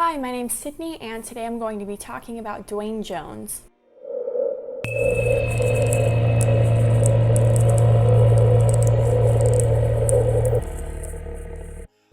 Hi, my name's Sydney, and today I'm going to be talking about Duane Jones.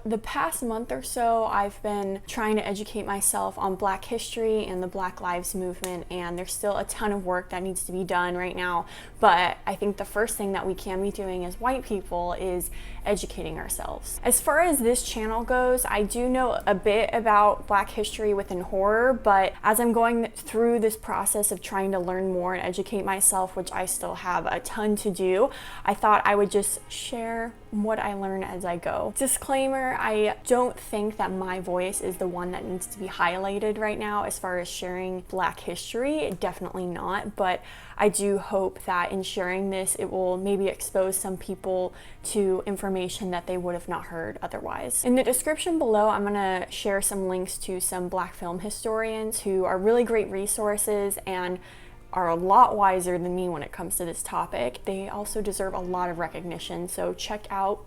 The past month or so, I've been trying to educate myself on Black history and the Black Lives Movement, and there's still a ton of work that needs to be done right now, but I think the first thing that we can be doing as white people is educating ourselves. As far as this channel goes, I do know a bit about Black history within horror, but as I'm going through this process of trying to learn more and educate myself, which I still have a ton to do, I thought I would just share what I learn as I go. Disclaimer, I don't think that my voice is the one that needs to be highlighted right now as far as sharing Black history, definitely not, but I do hope that in sharing this, it will maybe expose some people to information that they would have not heard otherwise. In the description below, I'm gonna share some links to some Black film historians who are really great resources and are a lot wiser than me when it comes to this topic. They also deserve a lot of recognition, so check out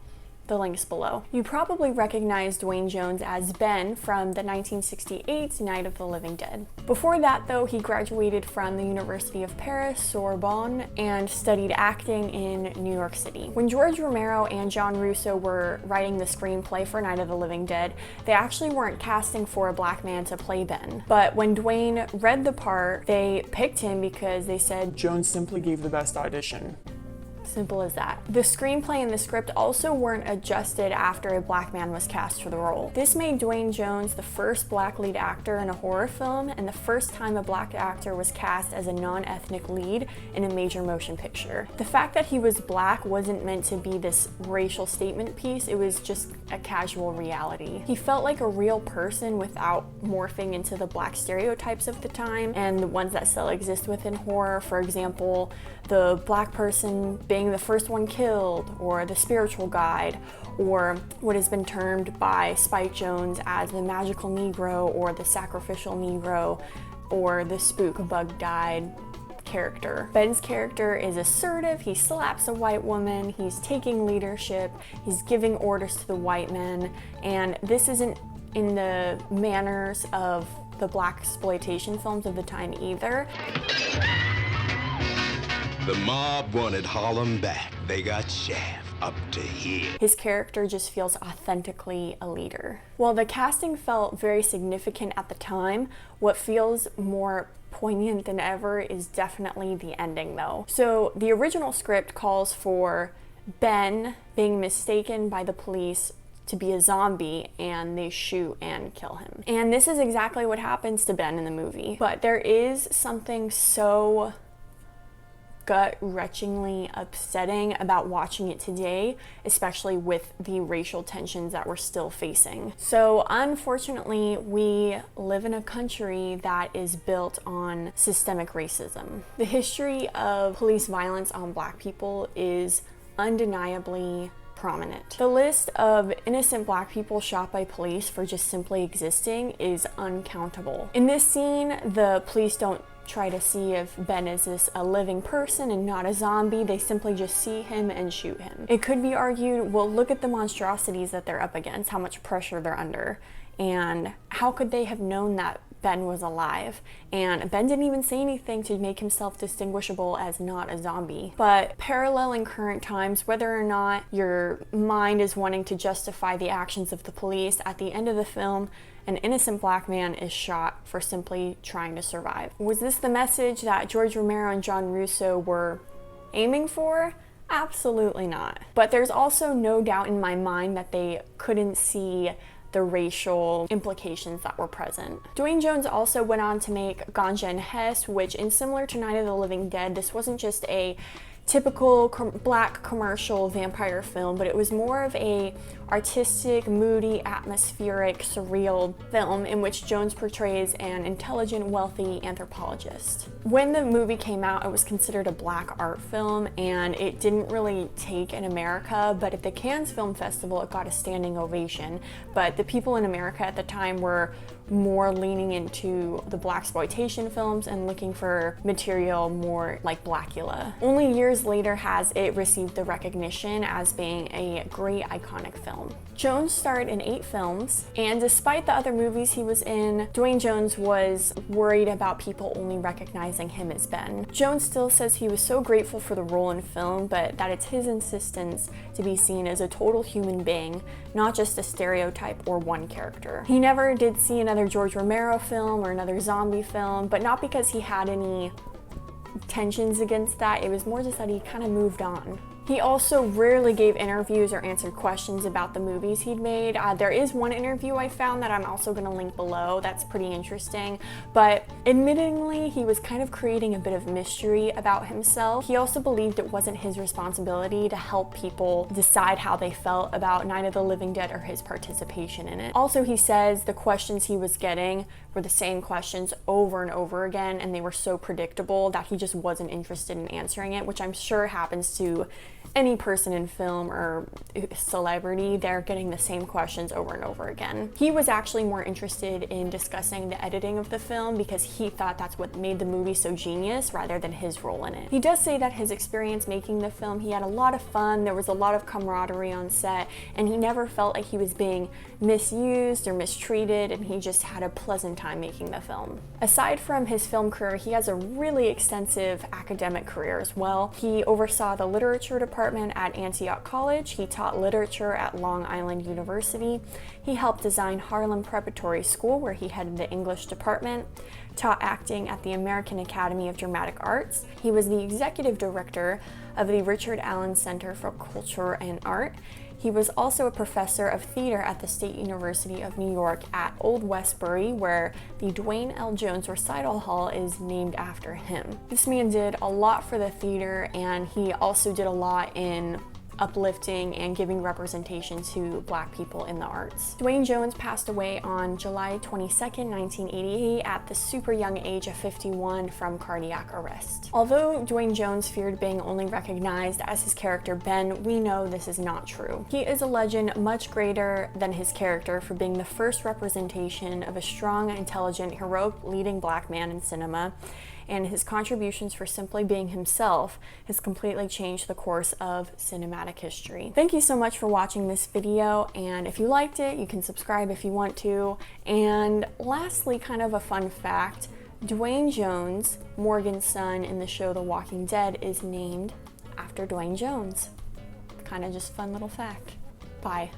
the links below. You probably recognize Duane Jones as Ben from the 1968 Night of the Living Dead. Before that though, he graduated from the University of Paris, Sorbonne, and studied acting in New York City. When George Romero and John Russo were writing the screenplay for Night of the Living Dead, they actually weren't casting for a Black man to play Ben. But when Duane read the part, they picked him because they said Jones simply gave the best audition. Simple as that. The screenplay and the script also weren't adjusted after a Black man was cast for the role. This made Duane Jones the first Black lead actor in a horror film and the first time a Black actor was cast as a non-ethnic lead in a major motion picture. The fact that he was Black wasn't meant to be this racial statement piece, it was just a casual reality. He felt like a real person without morphing into the Black stereotypes of the time and the ones that still exist within horror. For example, the Black person being the first one killed, or the spiritual guide, or what has been termed by Spike Jonze as the magical Negro, or the sacrificial Negro, or the spook bug-dyed character. Ben's character is assertive, he slaps a white woman, he's taking leadership, he's giving orders to the white men, and this isn't in the manners of the Black exploitation films of the time either. The mob wanted Harlem back. They got Shaft up to here. His character just feels authentically a leader. While the casting felt very significant at the time, what feels more poignant than ever is definitely the ending though. So the original script calls for Ben being mistaken by the police to be a zombie, and they shoot and kill him. And this is exactly what happens to Ben in the movie. But there is something so gut-wrenchingly upsetting about watching it today, especially with the racial tensions that we're still facing. So unfortunately, we live in a country that is built on systemic racism. The history of police violence on Black people is undeniably prominent. The list of innocent Black people shot by police for just simply existing is uncountable. In this scene, the police don't try to see if Ben is a living person and not a zombie. They simply just see him and shoot him. It could be argued, well, look at the monstrosities that they're up against, how much pressure they're under, and how could they have known that Ben was alive? And Ben didn't even say anything to make himself distinguishable as not a zombie. But paralleling current times, whether or not your mind is wanting to justify the actions of the police, at the end of the film, an innocent Black man is shot for simply trying to survive. Was this the message that George Romero and John Russo were aiming for? Absolutely not. But there's also no doubt in my mind that they couldn't see the racial implications that were present. Duane Jones also went on to make Ganja and Hess, which, in similar to Night of the Living Dead, this wasn't just a typical Black commercial vampire film, but it was more of a artistic, moody, atmospheric, surreal film in which Jones portrays an intelligent, wealthy anthropologist. When the movie came out, it was considered a Black art film, and it didn't really take in America, but at the Cannes Film Festival, it got a standing ovation. But the people in America at the time were more leaning into the blaxploitation films and looking for material more like Blacula. Only years later has it received the recognition as being a great iconic film. Jones starred in 8 films, and despite the other movies he was in, Duane Jones was worried about people only recognizing him as Ben. Jones still says he was so grateful for the role in film, but that it's his insistence to be seen as a total human being, not just a stereotype or one character. He never did see another George Romero film or another zombie film, but not because he had any tensions against that. It was more just that he kind of moved on. He also rarely gave interviews or answered questions about the movies he'd made. There is one interview I found that I'm also going to link below. That's pretty interesting. But admittingly, he was kind of creating a bit of mystery about himself. He also believed it wasn't his responsibility to help people decide how they felt about Night of the Living Dead or his participation in it. Also, he says the questions he was getting were the same questions over and over again, and they were so predictable that he just wasn't interested in answering it, which I'm sure happens to any person in film or celebrity. They're getting the same questions over and over again. He was actually more interested in discussing the editing of the film because he thought that's what made the movie so genius rather than his role in it. He does say that his experience making the film, he had a lot of fun, there was a lot of camaraderie on set, and he never felt like he was being misused or mistreated, and he just had a pleasant time making the film. Aside from his film career, he has a really extensive academic career as well. He oversaw the literature department at Antioch College. He taught literature at Long Island University. He helped design Harlem Preparatory School, where he headed the English department, taught acting at the American Academy of Dramatic Arts. He was the executive director of the Richard Allen Center for Culture and Art. He was also a professor of theater at the State University of New York at Old Westbury, where the Duane L. Jones Recital Hall is named after him. This man did a lot for the theater, and he also did a lot in uplifting and giving representation to Black people in the arts. Duane Jones passed away on July 22nd, 1988 at the super young age of 51 from cardiac arrest. Although Duane Jones feared being only recognized as his character Ben, we know this is not true. He is a legend much greater than his character for being the first representation of a strong, intelligent, heroic leading Black man in cinema, and his contributions for simply being himself has completely changed the course of cinematic history. Thank you so much for watching this video, and if you liked it, you can subscribe if you want to. And lastly, kind of a fun fact, Duane Jones, Morgan's son in the show The Walking Dead, is named after Duane Jones. Kind of just fun little fact. Bye.